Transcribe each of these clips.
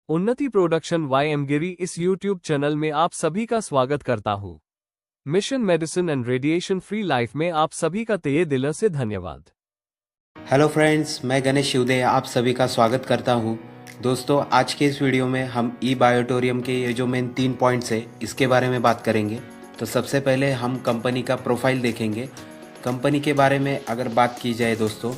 उन्नति production Y M गिरी इस YouTube channel में आप सभी का स्वागत करता हूँ। Mission medicine and radiation free life में आप सभी का तहे दिल से धन्यवाद। हेलो फ्रेंड्स, मैं गणेश शिवदे आप सभी का स्वागत करता हूं। दोस्तों, आज के इस वीडियो में हम ई बायोटोरियम के ये जो मेन 3 पॉइंट्स है इसके बारे में बात करेंगे। तो सबसे पहले हम कंपनी का प्रोफाइल देखेंगे। कंपनी के बारे में अगर बात की जाए दोस्तों,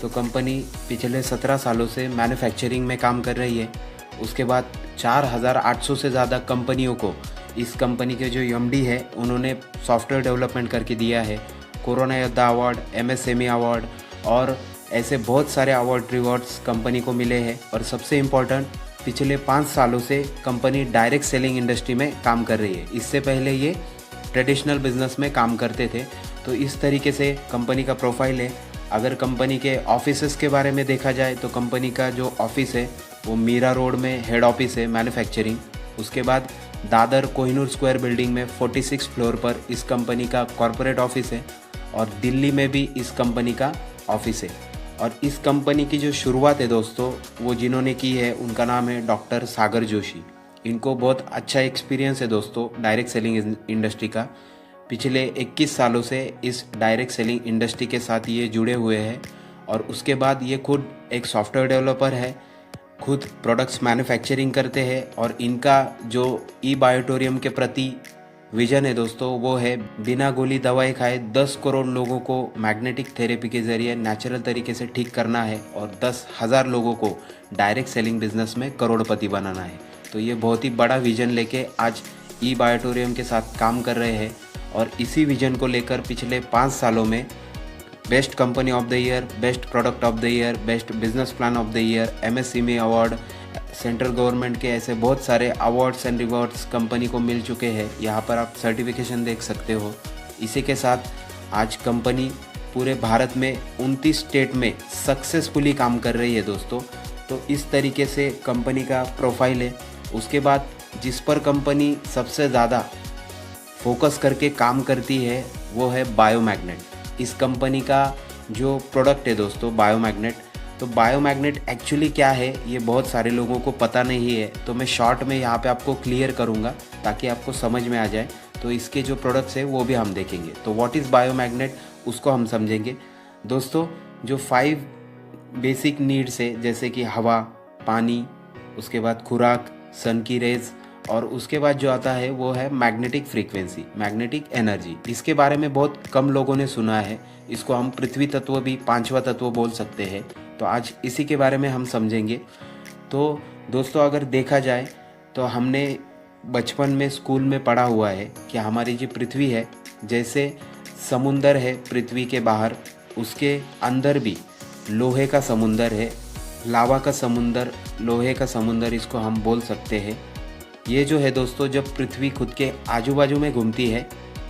तो कंपनी पिछले 17 सालों से मैन्युफैक्चरिंग में काम कर रही है। उसके बाद 4800 से ज़्यादा कंपनियों को इस कंपनी के जो एमडी है उन्होंने सॉफ्टवेयर डेवलपमेंट करके दिया है। कोरोना योद्धा अवार्ड, एमएसएमई अवार्ड और ऐसे बहुत सारे अवार्ड रिवॉर्ड्स कंपनी को मिले हैं। और सबसे इम्पोर्टेंट, पिछले 5 सालों से कंपनी डायरेक्ट सेलिंग इंडस्ट्री में काम कर रही है। इससे पहले ये ट्रेडिशनल बिजनेस में काम करते थे। तो इस तरीके से कंपनी का प्रोफाइल है। अगर कंपनी के ऑफिसेस के बारे में देखा जाए तो कंपनी का जो ऑफिस है वो मीरा रोड में हेड ऑफिस है मैन्युफैक्चरिंग। उसके बाद दादर कोहिनूर स्क्वायर बिल्डिंग में 46 फ्लोर पर इस कंपनी का कॉरपोरेट ऑफिस है। और दिल्ली में भी इस कंपनी का ऑफिस है। और इस कंपनी की जो शुरुआत है दोस्तों, वो जिन्होंने की है उनका नाम है डॉक्टर सागर जोशी। इनको बहुत अच्छा एक्सपीरियंस है दोस्तों डायरेक्ट सेलिंग इंडस्ट्री का। पिछले 21 सालों से इस डायरेक्ट सेलिंग इंडस्ट्री के साथ ये जुड़े हुए हैं। और उसके बाद ये खुद एक सॉफ्टवेयर डेवलपर है, खुद प्रोडक्ट्स मैन्युफैक्चरिंग करते हैं। और इनका जो ई बायोटोरियम के प्रति विजन है दोस्तों, वो है बिना गोली दवाई खाए 10 करोड़ लोगों को मैग्नेटिक थेरेपी के ज़रिए नेचुरल तरीके से ठीक करना है और 10,000 लोगों को डायरेक्ट सेलिंग बिजनेस में करोड़पति बनाना है। तो ये बहुत ही बड़ा विजन लेके आज ई बायोटोरियम के साथ काम कर रहे हैं। और इसी विजन को लेकर पिछले 5 सालों में best company of the year, best product of the year, best business plan of the year, MSME award, central government के ऐसे बहुत सारे अवार्ड्स एंड रिवॉर्ड्स कंपनी को मिल चुके हैं। यहाँ पर आप सर्टिफिकेशन देख सकते हो। इसी के साथ आज कंपनी पूरे भारत में 29 स्टेट में सक्सेसफुली काम कर रही है दोस्तों। तो इस तरीके से कंपनी का प्रोफाइल है। उसके बाद जिस पर कंपनी सबसे ज़्यादा फोकस करके काम करती है वो है बायोमैग्नेट। इस कंपनी का जो प्रोडक्ट है दोस्तों बायोमैग्नेट, तो बायोमैग्नेट एक्चुअली क्या है ये बहुत सारे लोगों को पता नहीं है। तो मैं शॉर्ट में यहाँ पे आपको क्लियर करूँगा ताकि आपको समझ में आ जाए। तो इसके जो प्रोडक्ट्स है वो भी हम देखेंगे। तो व्हाट इज़ बायोमैग्नेट उसको हम समझेंगे दोस्तों। जो 5 बेसिक नीड्स है जैसे कि हवा, पानी, उसके बाद खुराक, सन की रेज, और उसके बाद जो आता है वो है मैग्नेटिक फ्रीक्वेंसी, मैग्नेटिक एनर्जी। इसके बारे में बहुत कम लोगों ने सुना है। इसको हम पृथ्वी तत्व भी 5वां तत्व बोल सकते हैं। तो आज इसी के बारे में हम समझेंगे। तो दोस्तों, अगर देखा जाए तो हमने बचपन में स्कूल में पढ़ा हुआ है कि हमारी जो पृथ्वी है, जैसे समुंदर है पृथ्वी के बाहर, उसके अंदर भी लोहे का समुंदर है, लावा का समुंदर, लोहे का समुंदर इसको हम बोल सकते हैं। ये जो है दोस्तों, जब पृथ्वी खुद के आजू बाजू में घूमती है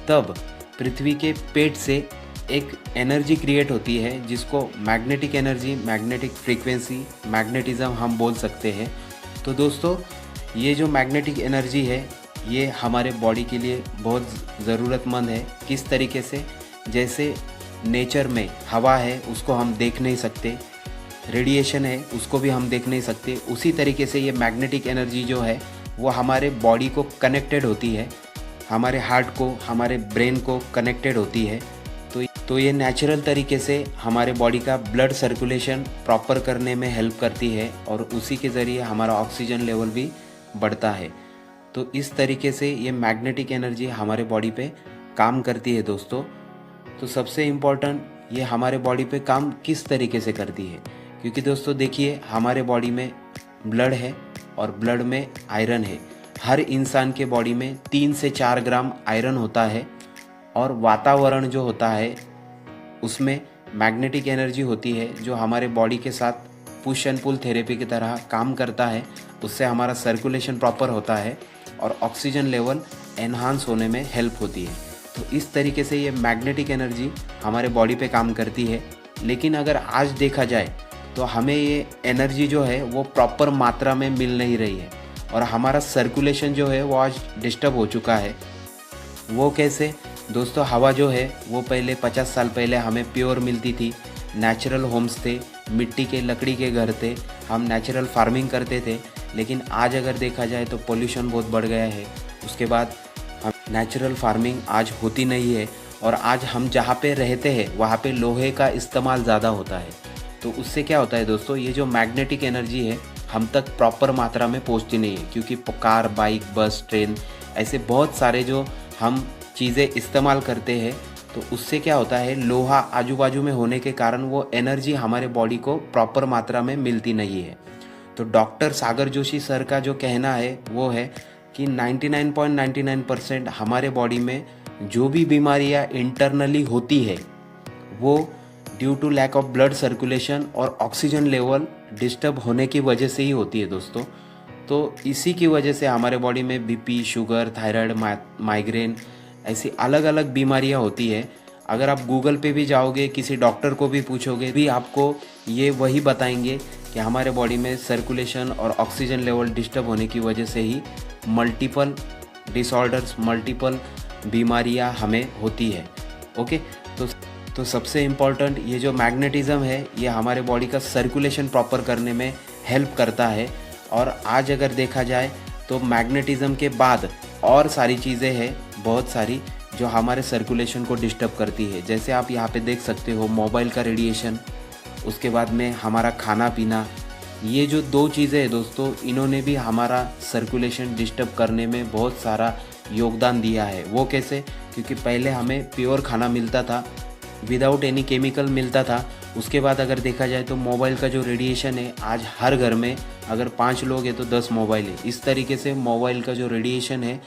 तब पृथ्वी के पेट से एक एनर्जी क्रिएट होती है जिसको magnetic energy, magnetic frequency, magnetism हम बोल सकते हैं। तो दोस्तों, ये जो मैग्नेटिक एनर्जी है ये हमारे बॉडी के लिए बहुत ज़रूरतमंद है। किस तरीके से, जैसे नेचर में हवा है उसको हम देख नहीं सकते, रेडिएशन है उसको भी हम देख नहीं सकते, उसी तरीके से ये मैग्नेटिक एनर्जी जो है वो हमारे बॉडी को कनेक्टेड होती है, हमारे हार्ट को, हमारे ब्रेन को कनेक्टेड होती है। तो ये नेचुरल तरीके से हमारे बॉडी का ब्लड सर्कुलेशन प्रॉपर करने में हेल्प करती है और उसी के ज़रिए हमारा ऑक्सीजन लेवल भी बढ़ता है। तो इस तरीके से ये मैग्नेटिक एनर्जी हमारे बॉडी पे काम करती है दोस्तों। तो सबसे इम्पोर्टेंट, ये हमारे बॉडी पे काम किस तरीके से करती है, क्योंकि दोस्तों देखिए हमारे बॉडी में ब्लड है और ब्लड में आयरन है। हर इंसान के बॉडी में 3 से 4 ग्राम आयरन होता है। और वातावरण जो होता है उसमें मैग्नेटिक एनर्जी होती है जो हमारे बॉडी के साथ पुश एंड पुल थेरेपी की तरह काम करता है। उससे हमारा सर्कुलेशन प्रॉपर होता है और ऑक्सीजन लेवल एनहांस होने में हेल्प होती है। तो इस तरीके से ये मैग्नेटिक एनर्जी हमारे बॉडी पे काम करती है। लेकिन अगर आज देखा जाए तो हमें ये एनर्जी जो है वो प्रॉपर मात्रा में मिल नहीं रही है और हमारा सर्कुलेशन जो है वो आज डिस्टर्ब हो चुका है। वो कैसे दोस्तों, हवा जो है वो पहले 50 साल पहले हमें प्योर मिलती थी, नेचुरल होम्स थे, मिट्टी के लकड़ी के घर थे, हम नेचुरल फार्मिंग करते थे। लेकिन आज अगर देखा जाए तो पोल्यूशन बहुत बढ़ गया है। उसके बाद हम नेचुरल फार्मिंग आज होती नहीं है, और आज हम जहाँ पे रहते हैं वहाँ पे लोहे का इस्तेमाल ज़्यादा होता है। तो उससे क्या होता है दोस्तों, ये जो मैग्नेटिक एनर्जी है हम तक प्रॉपर मात्रा में पहुँचती नहीं है, क्योंकि कार, बाइक, बस, ट्रेन ऐसे बहुत सारे जो हम चीज़ें इस्तेमाल करते हैं, तो उससे क्या होता है, लोहा आजू बाजू में होने के कारण वो एनर्जी हमारे बॉडी को प्रॉपर मात्रा में मिलती नहीं है। तो डॉक्टर सागर जोशी सर का जो कहना है वो है कि 99.99% हमारे बॉडी में जो भी बीमारियां इंटरनली होती है वो due to lack of blood circulation और ऑक्सीजन लेवल डिस्टर्ब होने की वजह से ही होती है दोस्तों। तो इसी की वजह से हमारे बॉडी में बीपी, शुगर, थायराइड, माइग्रेन ऐसी अलग अलग बीमारियां होती है। अगर आप गूगल पे भी जाओगे, किसी डॉक्टर को भी पूछोगे, भी आपको ये वही बताएंगे कि हमारे बॉडी में सर्कुलेशन और ऑक्सीजन लेवल डिस्टर्ब होने की वजह से ही मल्टीपल डिसऑर्डर्स, मल्टीपल बीमारियां हमें होती है। ओके, तो सबसे इम्पॉर्टेंट ये जो मैग्नेटिज्म है ये हमारे बॉडी का सर्कुलेशन प्रॉपर करने में हेल्प करता है। और आज अगर देखा जाए तो मैग्नेटिज्म के बाद और सारी चीज़ें हैं बहुत सारी जो हमारे सर्कुलेशन को डिस्टर्ब करती है। जैसे आप यहाँ पे देख सकते हो मोबाइल का रेडिएशन, उसके बाद में हमारा खाना पीना, ये जो दो चीज़ें हैं दोस्तों, इन्होंने भी हमारा सर्कुलेशन डिस्टर्ब करने में बहुत सारा योगदान दिया है। वो कैसे? क्योंकि पहले हमें प्योर खाना मिलता था, विदाउट एनी केमिकल मिलता था। उसके बाद अगर देखा जाए तो मोबाइल का जो रेडिएशन है, आज हर घर में अगर 5 लोग हैं तो 10 मोबाइल है। इस तरीके से मोबाइल का जो रेडिएशन है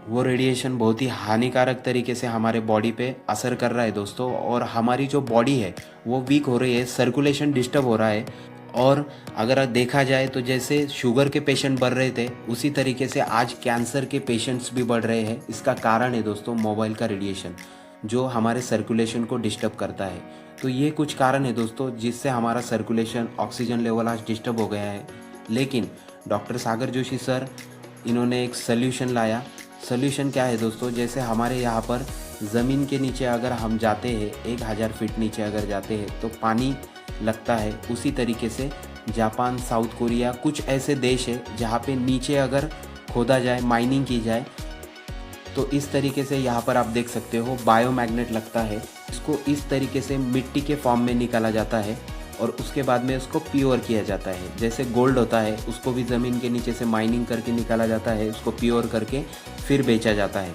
वो रेडिएशन बहुत ही हानिकारक तरीके से हमारे बॉडी पे असर कर रहा है दोस्तों, और हमारी जो बॉडी है वो वीक हो रही है, सर्कुलेशन डिस्टर्ब हो रहा है। और अगर देखा जाए तो जैसे शुगर के पेशेंट बढ़ रहे थे, उसी तरीके से आज कैंसर के पेशेंट्स भी बढ़ रहे हैं। इसका कारण है दोस्तों मोबाइल का रेडिएशन, जो हमारे सर्कुलेशन को डिस्टर्ब करता है। तो ये कुछ कारण है दोस्तों जिससे हमारा सर्कुलेशन, ऑक्सीजन लेवल आज डिस्टर्ब हो गया है। लेकिन डॉक्टर सागर जोशी सर, इन्होंने एक सल्यूशन लाया। सल्यूशन क्या है दोस्तों, जैसे हमारे यहाँ पर ज़मीन के नीचे अगर हम जाते हैं, 1000 फीट नीचे अगर जाते हैं तो पानी लगता है, उसी तरीके से जापान, साउथ कोरिया, कुछ ऐसे देश है जहाँ पे नीचे अगर खोदा जाए, माइनिंग की जाए, तो इस तरीके से यहाँ पर आप देख सकते हो बायोमैग्नेट लगता है। इसको इस तरीके से मिट्टी के फॉर्म में निकाला जाता है और उसके बाद में उसको प्योर किया जाता है। जैसे गोल्ड होता है, उसको भी ज़मीन के नीचे से माइनिंग करके निकाला जाता है, उसको प्योर करके फिर बेचा जाता है।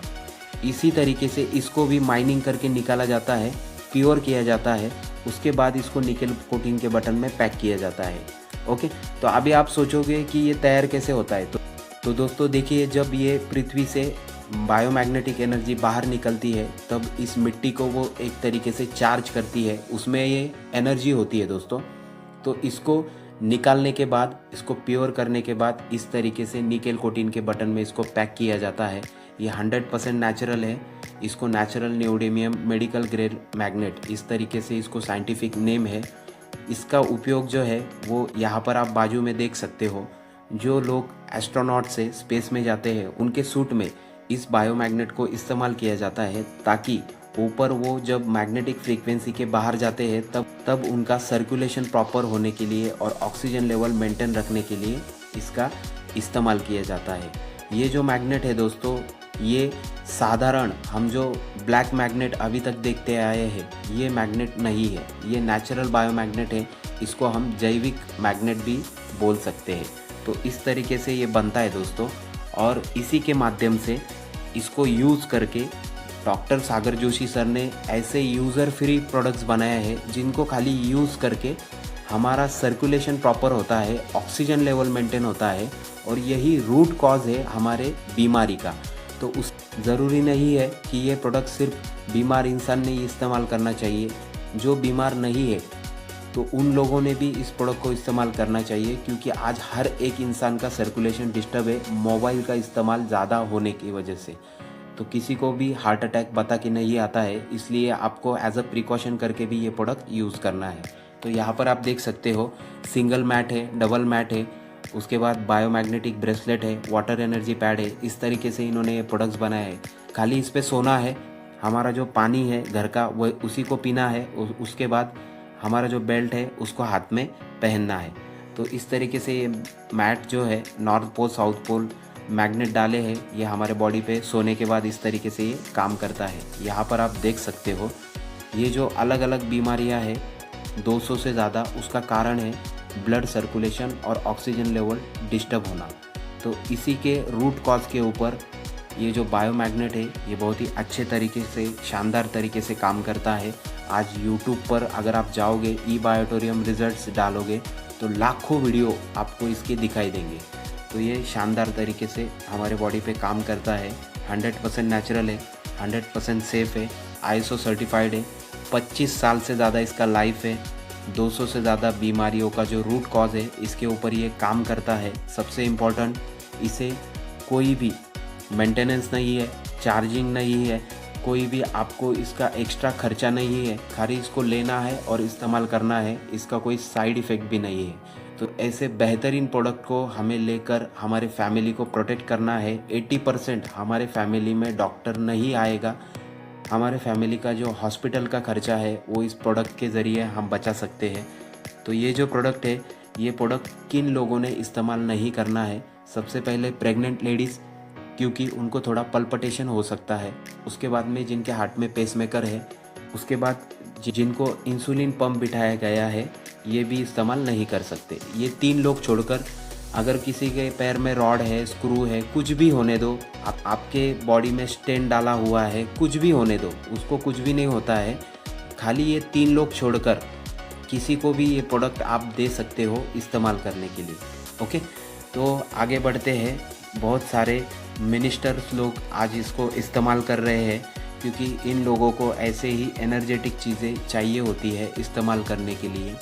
इसी तरीके से इसको भी माइनिंग करके निकाला जाता है, प्योर किया जाता है, उसके बाद इसको निकल कोटिंग के बटन में पैक किया जाता है। ओके, तो अभी आप सोचोगे कि ये तैयार कैसे होता है। तो दोस्तों देखिए, जब ये पृथ्वी से बायोमैग्नेटिक एनर्जी बाहर निकलती है तब इस मिट्टी को वो एक तरीके से चार्ज करती है, उसमें ये एनर्जी होती है दोस्तों। तो इसको निकालने के बाद, इसको प्योर करने के बाद इस तरीके से निकेल कोटिन के बटन में इसको पैक किया जाता है। ये 100% नेचुरल है। इसको नेचुरल नियोडेमियम मेडिकल ग्रेड मैग्नेट, इस तरीके से इसको साइंटिफिक नेम है। इसका उपयोग जो है वो यहाँ पर आप बाजू में देख सकते हो। जो लोग एस्ट्रोनॉट से स्पेस में जाते हैं उनके सूट में इस बायोमैग्नेट को इस्तेमाल किया जाता है, ताकि ऊपर वो जब मैग्नेटिक फ्रीक्वेंसी के बाहर जाते हैं तब उनका सर्कुलेशन प्रॉपर होने के लिए और ऑक्सीजन लेवल मेंटेन रखने के लिए इसका इस्तेमाल किया जाता है। ये जो मैग्नेट है दोस्तों, ये साधारण हम जो ब्लैक मैग्नेट अभी तक देखते आए हैं, ये मैग्नेट नहीं है, ये नेचुरल बायोमैग्नेट है। इसको हम जैविक मैग्नेट भी बोल सकते हैं। तो इस तरीके से ये बनता है दोस्तों, और इसी के माध्यम से इसको यूज़ करके डॉक्टर सागर जोशी सर ने ऐसे यूज़र फ्री प्रोडक्ट्स बनाए हैं जिनको खाली यूज़ करके हमारा सर्कुलेशन प्रॉपर होता है, ऑक्सीजन लेवल मेंटेन होता है, और यही रूट कॉज है हमारे बीमारी का। तो उस ज़रूरी नहीं है कि ये प्रोडक्ट सिर्फ बीमार इंसान ने ही इस्तेमाल करना चाहिए। जो बीमार नहीं है तो उन लोगों ने भी इस प्रोडक्ट को इस्तेमाल करना चाहिए, क्योंकि आज हर एक इंसान का सर्कुलेशन डिस्टर्ब है मोबाइल का इस्तेमाल ज़्यादा होने की वजह से। तो किसी को भी हार्ट अटैक पता कि नहीं आता है, इसलिए आपको एज अ प्रिकॉशन करके भी ये प्रोडक्ट यूज़ करना है। तो यहाँ पर आप देख सकते हो सिंगल मैट है, डबल मैट है, उसके बाद बायोमैग्नेटिक ब्रेसलेट है, वाटर एनर्जी पैड है। इस तरीके से इन्होंने ये प्रोडक्ट्स बनाए हैं। खाली इस पर सोना है, हमारा जो पानी है घर का वो उसी को पीना है, उसके बाद हमारा जो बेल्ट है उसको हाथ में पहनना है। तो इस तरीके से ये मैट जो है north pole south pole magnet डाले हैं, ये हमारे बॉडी पे सोने के बाद इस तरीके से ये काम करता है। यहाँ पर आप देख सकते हो ये जो अलग अलग बीमारियाँ हैं 200 से ज़्यादा, उसका कारण है ब्लड सर्कुलेशन और ऑक्सीजन लेवल डिस्टर्ब होना। तो इसी के रूट कॉज के ऊपर ये जो बायोमैग्नेट है ये बहुत ही अच्छे तरीके से शानदार तरीके से काम करता है। आज यूट्यूब पर अगर आप जाओगे eBiotorium रिजल्ट्स डालोगे तो लाखों वीडियो आपको इसके दिखाई देंगे। तो ये शानदार तरीके से हमारे बॉडी पे काम करता है। 100% नेचुरल है, 100% सेफ़ है, ISO सर्टिफाइड है, 25 साल से ज़्यादा इसका लाइफ है, 200 से ज़्यादा बीमारियों का जो रूट कॉज है इसके ऊपर ये काम करता है। सबसे इम्पोर्टेंट, इसे कोई भी मेंटेनेंस नहीं है, चार्जिंग नहीं है, कोई भी आपको इसका एक्स्ट्रा खर्चा नहीं है, खाली इसको लेना है और इस्तेमाल करना है, इसका कोई साइड इफ़ेक्ट भी नहीं है। तो ऐसे बेहतरीन प्रोडक्ट को हमें लेकर हमारे फैमिली को प्रोटेक्ट करना है। 80% हमारे फैमिली में डॉक्टर नहीं आएगा, हमारे फैमिली का जो हॉस्पिटल का खर्चा है वो इस प्रोडक्ट के ज़रिए हम बचा सकते हैं। तो ये जो प्रोडक्ट है ये प्रोडक्ट किन लोगों ने इस्तेमाल नहीं करना है? सबसे पहले प्रेग्नेंट लेडीज़, क्योंकि उनको थोड़ा पल्पिटेशन हो सकता है। उसके बाद में जिनके हार्ट में पेसमेकर है, उसके बाद जिनको इंसुलिन पंप बिठाया गया है ये भी इस्तेमाल नहीं कर सकते। ये 3 लोग छोड़कर अगर किसी के पैर में रॉड है, स्क्रू है, कुछ भी होने दो, आपके बॉडी में स्टेंट डाला हुआ है, कुछ भी होने दो, उसको कुछ भी नहीं होता है। खाली ये 3 लोग छोड़कर किसी को भी ये प्रोडक्ट आप दे सकते हो इस्तेमाल करने के लिए। ओके, तो आगे बढ़ते हैं। बहुत सारे मिनिस्टर्स लोग आज इसको इस्तेमाल कर रहे हैं क्योंकि इन लोगों को ऐसे ही एनर्जेटिक चीज़ें चाहिए होती है इस्तेमाल करने के लिए।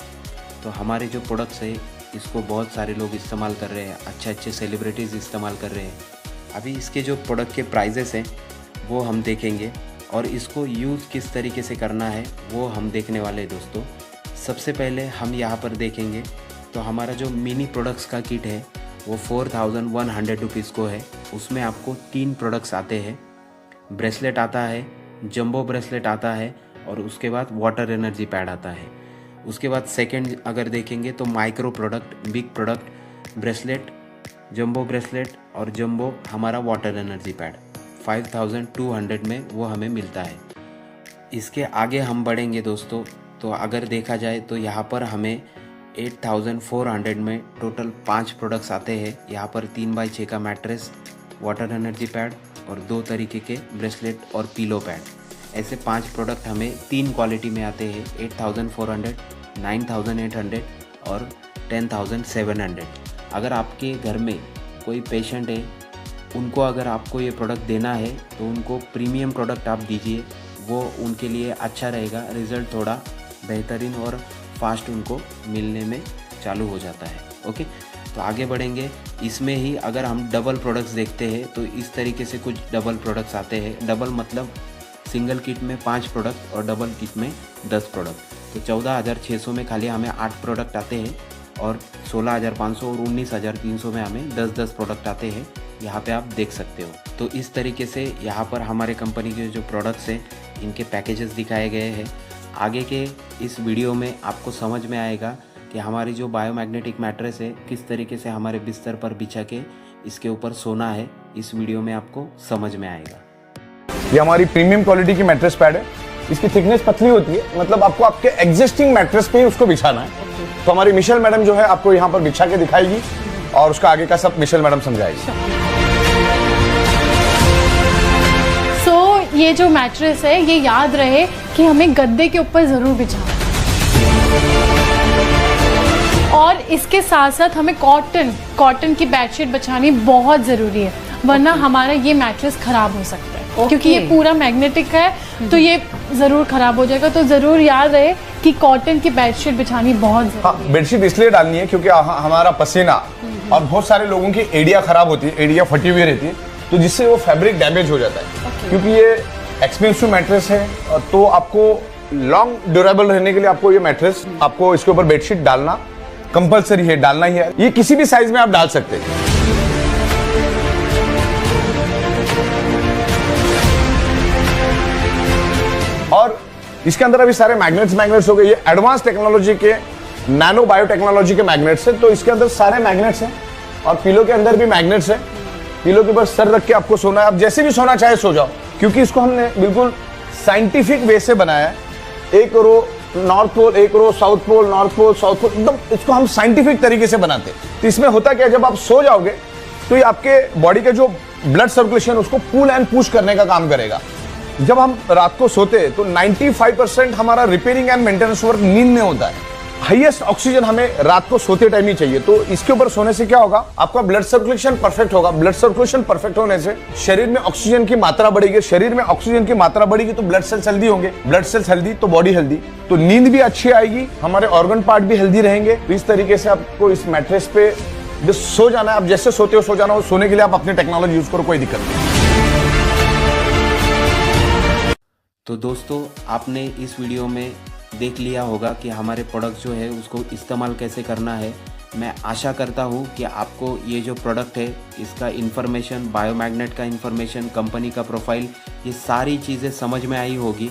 तो हमारे जो प्रोडक्ट्स है इसको बहुत सारे लोग इस्तेमाल कर रहे हैं, अच्छे अच्छे सेलिब्रिटीज़ इस्तेमाल कर रहे हैं। अभी इसके जो प्रोडक्ट के प्राइजेस हैं वो हम देखेंगे और इसको यूज़ किस तरीके से करना है वो हम देखने वाले हैं दोस्तों। सबसे पहले हम यहाँ पर देखेंगे तो हमारा जो मिनी प्रोडक्ट्स का किट है वो 4100 रुपीज़ को है। उसमें आपको 3 प्रोडक्ट्स आते हैं। ब्रेसलेट आता है, जंबो ब्रेसलेट आता है और उसके बाद वाटर एनर्जी पैड आता है। उसके बाद सेकंड अगर देखेंगे तो micro product, big product, bracelet, jumbo bracelet और जंबो हमारा वाटर एनर्जी पैड 5200 में वो हमें मिलता है। इसके आगे हम बढ़ेंगे दोस्तों, तो अगर देखा जाए तो यहाँ पर हमें 8400 में टोटल 5 प्रोडक्ट्स आते हैं। यहाँ पर 3x6 का मैट्रेस, वाटर एनर्जी पैड और 2 तरीके के ब्रेसलेट और पीलो पैड। ऐसे 5 प्रोडक्ट हमें 3 क्वालिटी में आते हैं, 8400, 9800 और 10700। अगर आपके घर में कोई पेशेंट है, उनको अगर आपको ये प्रोडक्ट देना है तो उनको प्रीमियम प्रोडक्ट आप दीजिए, वो उनके लिए अच्छा रहेगा। रिज़ल्ट थोड़ा बेहतरीन और फास्ट उनको मिलने में चालू हो जाता है। ओके, तो आगे बढ़ेंगे। इसमें ही अगर हम डबल प्रोडक्ट्स देखते हैं तो इस तरीके से कुछ डबल प्रोडक्ट्स आते हैं। डबल मतलब सिंगल किट में 5 प्रोडक्ट और डबल किट में 10 प्रोडक्ट। तो 14600 में खाली हमें 8 प्रोडक्ट आते हैं और 16500 और 19300 में हमें 10-10 प्रोडक्ट आते हैं। यहाँ पे आप देख सकते हो। तो इस तरीके से यहाँ पर हमारे कंपनी के जो प्रोडक्ट्स हैं इनके पैकेजेस दिखाए गए हैं। आगे के इस वीडियो में आपको समझ में आएगा कि हमारी जो बायोमैग्नेटिक मैट्रेस है किस तरीके से हमारे बिस्तर पर बिछा के इसके ऊपर सोना है। इस वीडियो में आपको समझ में आएगा। ये हमारी प्रीमियम क्वालिटी की मैट्रेस पैड है। इसकी थिकनेस पतली होती है, मतलब आपको आपके एग्जिस्टिंग मैट्रेस पे ही उसको बिछाना है। तो हमारी मिशेल मैडम जो है आपको यहाँ पर बिछा के दिखाएगी और उसका आगे का सब मिशेल मैडम समझाएगी। ये जो मैट्रेस है ये याद रहे कि हमें गद्दे के ऊपर जरूर बिछाना, और इसके साथ साथ हमें कॉटन की बेडशीट बिछानी बहुत ज़रूरी है, वरना हमारा ये मैट्रेस ख़राब हो सकता है। क्योंकि ये पूरा मैग्नेटिक है तो ये ज़रूर ख़राब हो जाएगा। तो ज़रूर याद रहे कि कॉटन की बेडशीट बिछानी बहुत ज़रूरी है। हाँ, बेडशीट इसलिए डालनी है क्योंकि हमारा पसीना और बहुत सारे लोगों की एड़ियाँ ख़राब होती है, एड़ियाँ फटी हुई रहती है, तो जिससे वो फैब्रिक डैमेज हो जाता है। क्योंकि ये एक्सपेंसिव मैट्रेस है तो आपको लॉन्ग ड्यूरेबल रहने के लिए आपको ये मैट्रेस, आपको इसके ऊपर बेडशीट डालना कंपलसरी है, डालना ही है। ये किसी भी साइज में आप डाल सकते हैं। और इसके अंदर अभी सारे मैग्नेट्स हो गए। ये एडवांस टेक्नोलॉजी के नैनो बायोटेक्नोलॉजी के मैग्नेट्स है। तो इसके अंदर सारे मैग्नेट्स हैं और पिलो के अंदर भी मैग्नेट्स है। पिलो के ऊपर सर रख के आपको सोना है, आप जैसे भी सोना चाहे सो जाओ, क्योंकि इसको हमने बिल्कुल साइंटिफिक वे से बनाया है। एक रो नॉर्थ पोल, एक row south pole, north pole, south pole, एकदम इसको हम साइंटिफिक तरीके से बनाते हैं। तो इसमें होता क्या, जब आप सो जाओगे तो ये आपके बॉडी के जो ब्लड सर्कुलेशन उसको पुल एंड पुश करने का काम करेगा। जब हम रात को सोते हैं तो 95% हमारा रिपेयरिंग एंड मेंटेनेंस वर्क नींद में होता है। हाईएस्ट ऑक्सीजन हमें रात को सोते टाइम ही चाहिए। तो इसके ऊपर सोने से क्या होगा, आपका ब्लड सर्कुलेशन परफेक्ट होगा। ब्लड सर्कुलेशन परफेक्ट होने से शरीर में ऑक्सीजन की मात्रा बढ़ेगी। शरीर में ऑक्सीजन की मात्रा बढ़ेगी तो ब्लड सेल्स हेल्दी होंगे, ब्लड सेल्स हेल्दी तो बॉडी हेल्दी, तो नींद भी अच्छी आएगी, हमारे ऑर्गन पार्ट भी हेल्दी रहेंगे। तो इस तरीके से आपको इस मैट्रेस पे जो सो जाना है, आप जैसे सोते हो सो जाना हो। सोने के लिए आप अपनी टेक्नोलॉजी यूज करो, कोई दिक्कत नहीं। तो दोस्तों, आपने इस वीडियो में देख लिया होगा कि हमारे प्रोडक्ट जो है उसको इस्तेमाल कैसे करना है। मैं आशा करता हूँ कि आपको ये जो प्रोडक्ट है इसका इन्फॉर्मेशन, बायोमैग्नेट का इन्फॉर्मेशन, कंपनी का प्रोफाइल, ये सारी चीज़ें समझ में आई होगी।